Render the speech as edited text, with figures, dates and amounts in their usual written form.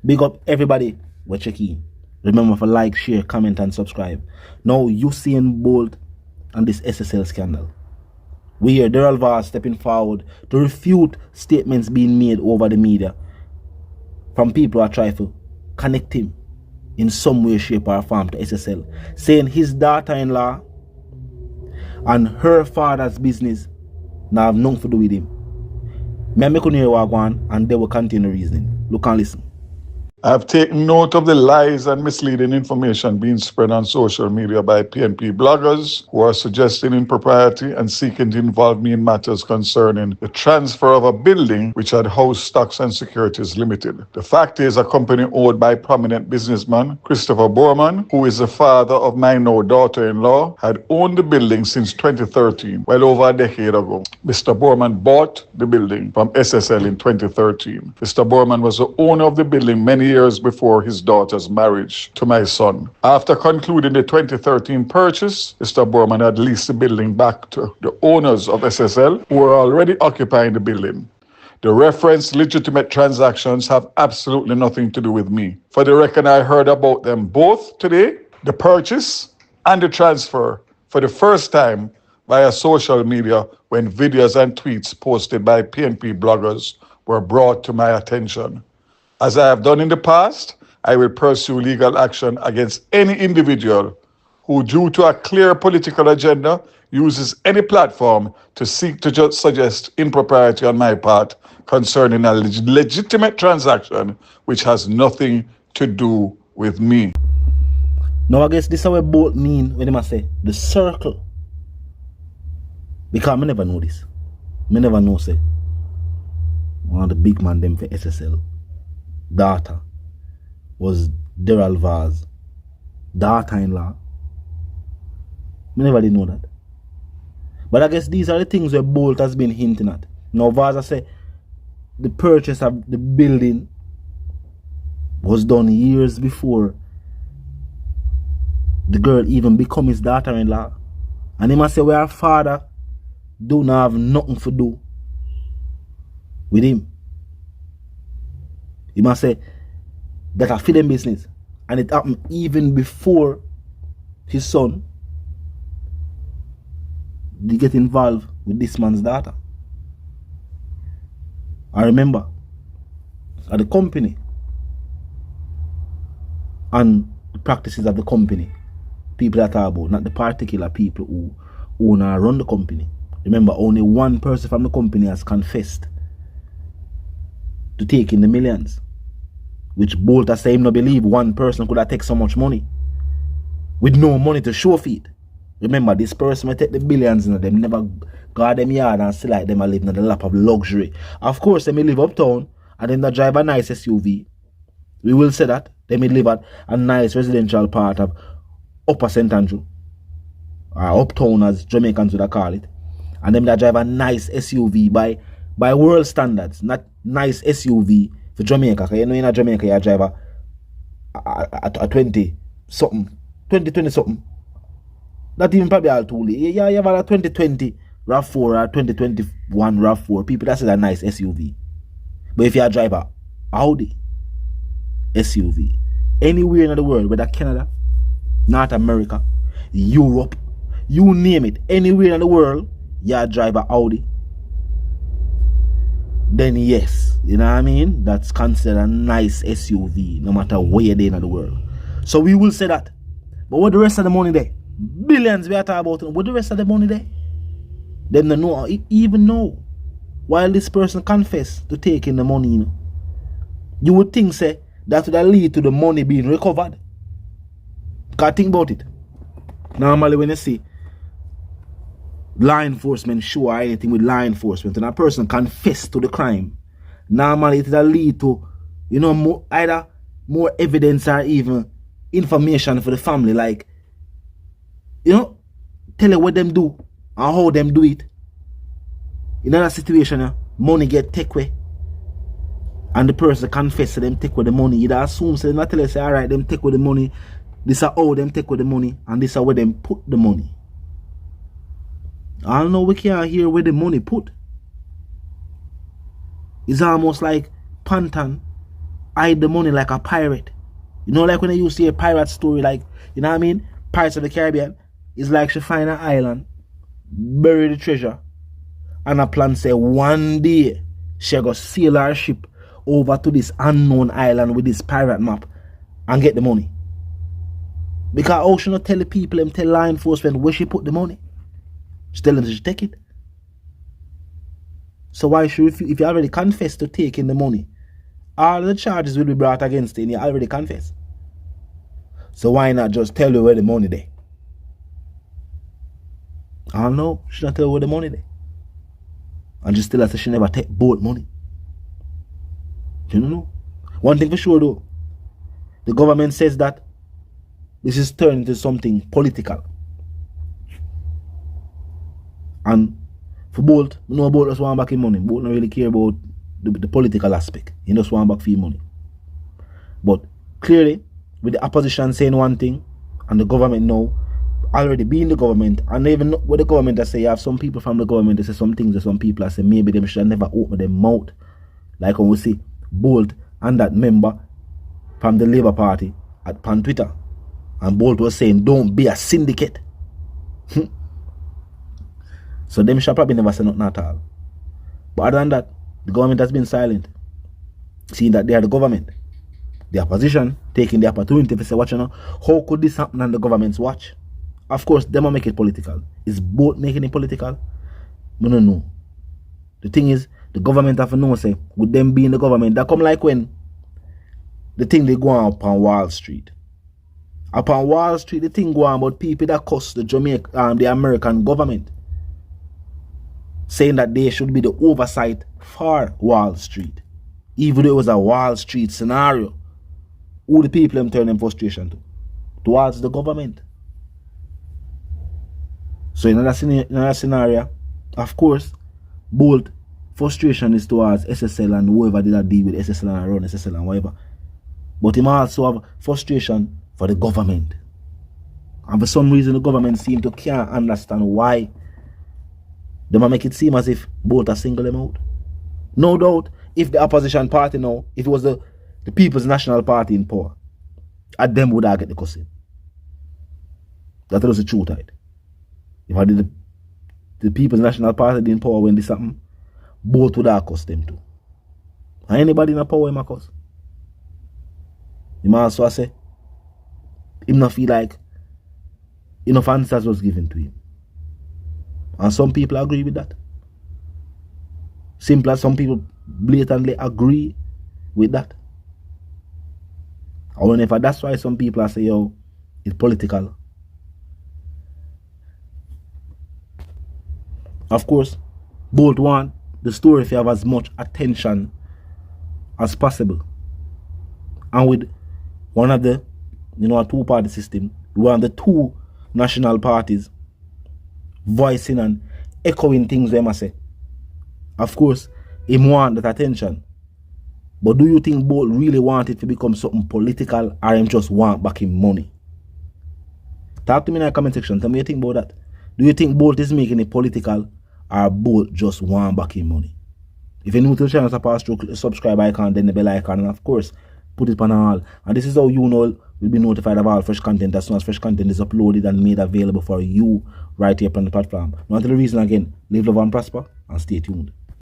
Big up everybody. We're checking. Remember to like, share, comment, and subscribe. Now, Usain Bolt and this SSL scandal. We hear Dary stepping forward to refute statements being made over the media from people who are trying to connect him in some way, shape, or form to SSL, saying his daughter-in-law and her father's business now have nothing to do with him. Me make you hear what go on, and they will continue reasoning. Look and listen. I have taken note of the lies and misleading information being spread on social media by PNP bloggers who are suggesting impropriety and seeking to involve me in matters concerning the transfer of a building which had housed Stocks and Securities Limited. The fact is, a company owned by prominent businessman Christopher Borman, who is the father of my now daughter-in-law, had owned the building since 2013, well over a decade ago. Mr. Borman bought the building from SSL in 2013. Mr. Borman was the owner of the building many years before his daughter's marriage to my son. After concluding the 2013 purchase, Mr. Borman had leased the building back to the owners of SSL who were already occupying the building. The referenced legitimate transactions have absolutely nothing to do with me. For the record, I heard about them both today, the purchase and the transfer, for the first time via social media when videos and tweets posted by PNP bloggers were brought to my attention. As I have done in the past, I will pursue legal action against any individual who, due to a clear political agenda, uses any platform to seek to suggest impropriety on my part concerning a legitimate transaction which has nothing to do with me. Now I guess this is what both mean when they must say the circle. Because I never know this. I never know say one of the big man them for SSL daughter was Dary Vaz daughter-in-law. I never did know that. But I guess these are the things where Bolt has been hinting at. Now Vaz say the purchase of the building was done years before the girl even become his daughter-in-law. And he must say where her father do not have nothing to do with him. He must say that a feeding business, and it happened even before his son did get involved with this man's daughter. I remember at the company and the practices of the company, people that are about, not the particular people who own or run the company. Remember, only one person from the company has confessed to take in the millions, which Bolt has said him not believe one person could have taken so much money with no money to show feet. Remember, this person may take the billions, you know, them never guard them yard and still like them are living in the lap of luxury. Of course, they may live uptown and then they drive a nice SUV. We will say that. They may live at a nice residential part of Upper St. Andrew, or uptown as Jamaicans would call it. And them that drive a nice SUV by world standards, not nice SUV for Jamaica. Because you know in Jamaica you drive a 20 something, 20 something. Not even probably all too late. Yeah, you have a 2020 RAV4 or 2021 RAV4. People that say a nice SUV. But if you drive a Audi SUV anywhere in the world, whether Canada, North America, Europe, you name it, anywhere in the world, you drive a Audi, then yes, you know what I mean, that's considered a nice SUV no matter where you're in the world. So we will say that. But what the rest of the money there? Billions we are talking about. What the rest of the money there? Them don't know, even know. While this person confessed to taking the money, you know, you would think say that would lead to the money being recovered. Because think about it. Normally when you see law enforcement show or anything with law enforcement and a person confess to the crime, normally it will lead to, you know, either more evidence or even information for the family, like, you know, tell you what them do and how them do it. In another situation, money get take away and the person confess to them take away the money. You assume, so they not tell you, say, alright, them take away the money, this is how them take away the money, and this is where them put the money. I don't know, we can't hear where the money put. It's almost like Pantan hide the money like a pirate. You know, like when you see a pirate story, like, you know what I mean? Pirates of the Caribbean. It's like she find an island, bury the treasure, and a plan say one day she go sail her ship over to this unknown island with this pirate map and get the money. Because how she not tell the people, them tell law enforcement where she put the money. She tell them she take it. So why should if you already confessed to taking the money, all the charges will be brought against you and you already confessed. So why not just tell you where the money there? I don't know. She not tell you where the money there. And just tell her that she never take boat money. You don't know. One thing for sure though, the government says that this is turned into something political. And for Bolt, you know Bolt just want back in money. Bolt don't really care about the political aspect. He just want back for money. But clearly, with the opposition saying one thing and the government now already being the government, and even with the government that say you have some people from the government that say some things, and some people that say maybe they should never open their mouth. Like when we see Bolt and that member from the Labour Party at Pan Twitter, and Bolt was saying don't be a syndicate. So them should probably never say nothing at all. But other than that, the government has been silent, seeing that they are the government. The opposition taking the opportunity to say, watch, you know, how could this happen on the government's watch? Of course, them will make it political. Is Bolt making it political? No, no, no. The thing is, the government have to know, say, with them being the government, that come like when the thing they go on upon Wall Street. Upon Wall Street, the thing go on about people that cost the the American government, saying that they should be the oversight for Wall Street. Even though it was a Wall Street scenario, who the people them turn them frustration to? Towards the government. So in another scenario, of course, Bolt frustration is towards SSL and whoever did that deal with SSL and run SSL and whatever. But he might also have frustration for the government. And for some reason the government seem to can't understand why they might make it seem as if Bolt are single them out. No doubt, if the opposition party now, if it was the People's National Party in power, at them would I get the cussing. That was the truth, right? If I did the People's National Party in power when this happened, Bolt would have cussed them too. And anybody in the power, he might cuss. You might also say, him not feel like enough answers was given to him. And some people agree with that. Simple as some people blatantly agree with that. I wonder if that's why some people are saying, yo, it's political. Of course, Bolt want the story to have as much attention as possible. And with one of the, a two-party system, one of the two national parties voicing and echoing things they must say. Of course, him want that attention. But do you think Bolt really want it to become something political, or him just want back him money? Talk to me in the comment section. Tell me what you think about that. Do you think Bolt is making it political, or Bolt just want back him money? If you're new to the channel, pass through, click the subscribe icon, then the bell icon, and of course, put it on all. And this is how you know will be notified of all fresh content as soon as fresh content is uploaded and made available for you right here on the platform. Now, until the reason again, live, love, and prosper, and stay tuned.